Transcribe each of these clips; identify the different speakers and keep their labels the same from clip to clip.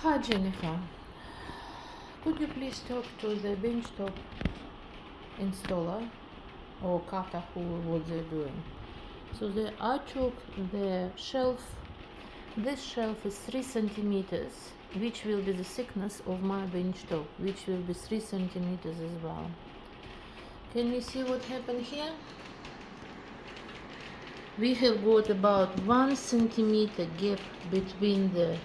Speaker 1: Hi Jennifer, could you please talk to the benchtop installer or cutter who what they're doing? So I took the shelf. This shelf is 3 centimeters, which will be the thickness of my benchtop, which will be 3 centimeters as well. Can we see what happened here? We have got about 1 centimeter gap between the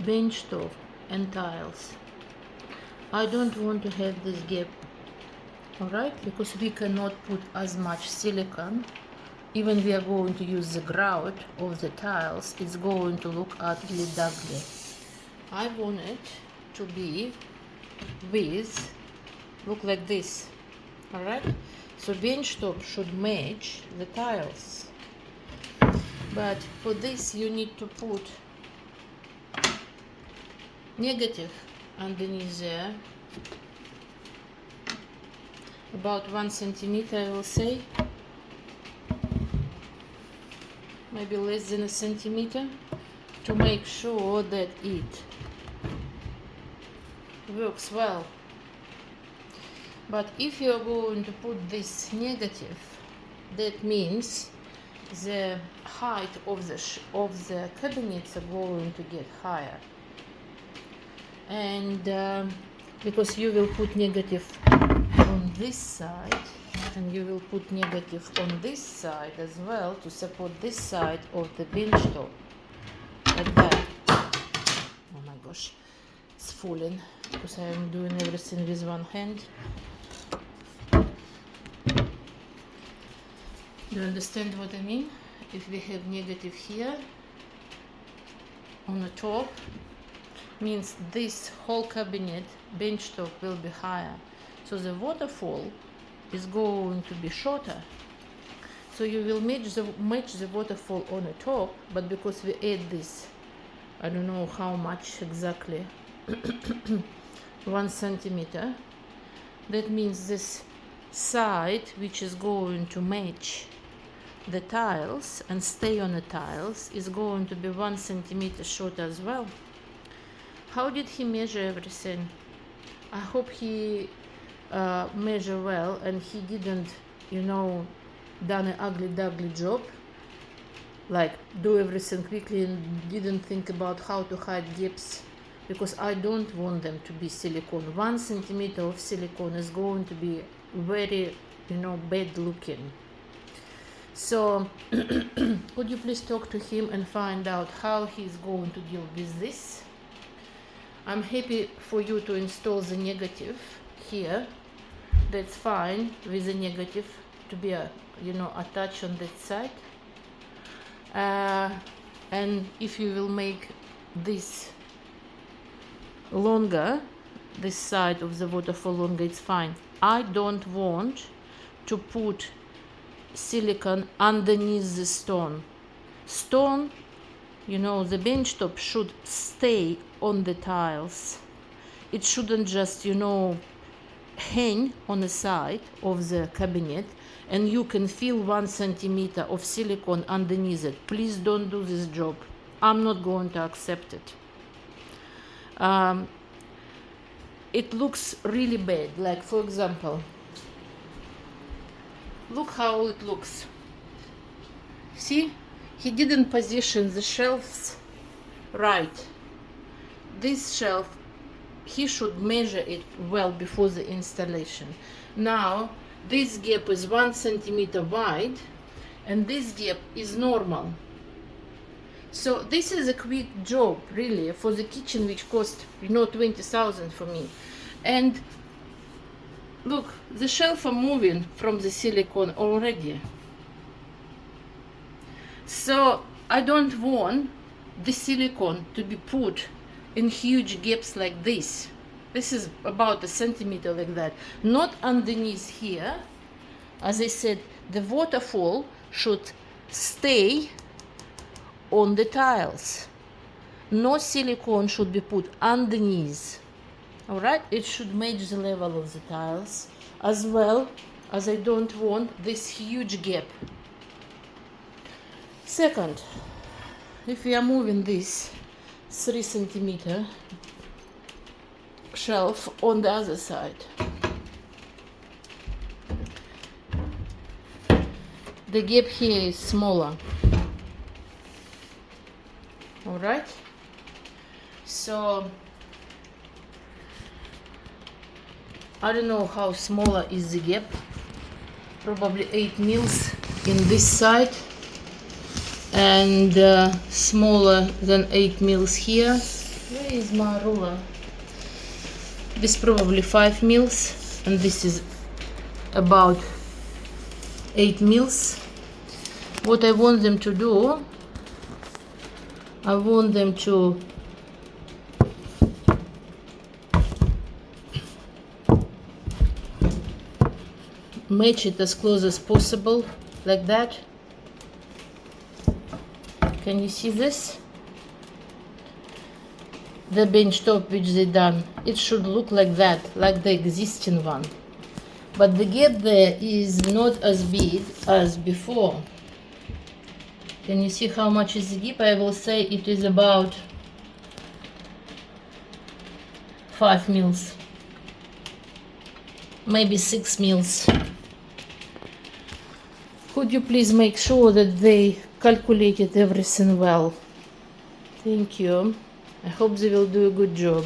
Speaker 1: benchtop and tiles. I don't want to have this gap, alright, because we cannot put as much silicone. Even we are going to use the grout of the tiles, it's going to look ugly duckly. I want it to be with, look like this, alright? So benchtop should match the tiles. But for this you need to put negative underneath there, about 1 centimeter I will say, maybe less than a centimeter, to make sure that it works well. But if you are going to put this negative, that means the height of the cabinets are going to get higher, and because you will put negative on this side and you will put negative on this side as well to support this side of the bench top, like that. Oh my gosh, it's falling because I am doing everything with one hand. Do you understand what I mean? If we have negative here on the top, means this whole cabinet bench top will be higher, so the waterfall is going to be shorter. So you will match the waterfall on the top, but because we add this, I don't know how much exactly, 1 centimeter, that means this side which is going to match the tiles and stay on the tiles is going to be 1 centimeter shorter as well. How did he measure everything? I hope he measured well and he didn't, done an ugly duckly job, like do everything quickly and didn't think about how to hide gaps, because I don't want them to be silicone. 1 centimeter of silicone is going to be very, bad looking. So could you please talk to him and find out how he's going to deal with this? I'm happy for you to install the negative here. That's fine with the negative to be attached on that side. And if you will make this longer, this side of the waterfall longer, it's fine. I don't want to put silicone underneath the stone. The bench top should stay on the tiles. It shouldn't just, hang on the side of the cabinet and you can feel 1 centimeter of silicone underneath it. Please don't do this job. I'm not going to accept it. It looks really bad. Like, for example, look how it looks. See? He didn't position the shelves right. This shelf, he should measure it well before the installation. Now, this gap is 1 centimeter wide, and this gap is normal. So this is a quick job, really, for the kitchen, which cost, 20,000 for me. And look, the shelf are moving from the silicone already. So I don't want the silicone to be put in huge gaps like this. This is about a centimeter like that. Not underneath here. As I said, the waterfall should stay on the tiles. No silicone should be put underneath. Alright? It should match the level of the tiles, as well as I don't want this huge gap. Second, if we are moving this 3 centimeter shelf on the other side. The gap here is smaller. All right, so I don't know how smaller is the gap, probably 8 mils in this side and smaller than 8 mils here. Where is my ruler? This probably 5 mils and this is about 8 mils. What I want them to do, I want them to match it as close as possible, like that. Can you see this? The bench top which they done, it should look like that, like the existing one. But the gap there is not as big as before. Can you see how much is the gap? I will say it is about 5 mils, maybe 6 mils. Could you please make sure that they calculated everything well? Thank you. I hope they will do a good job.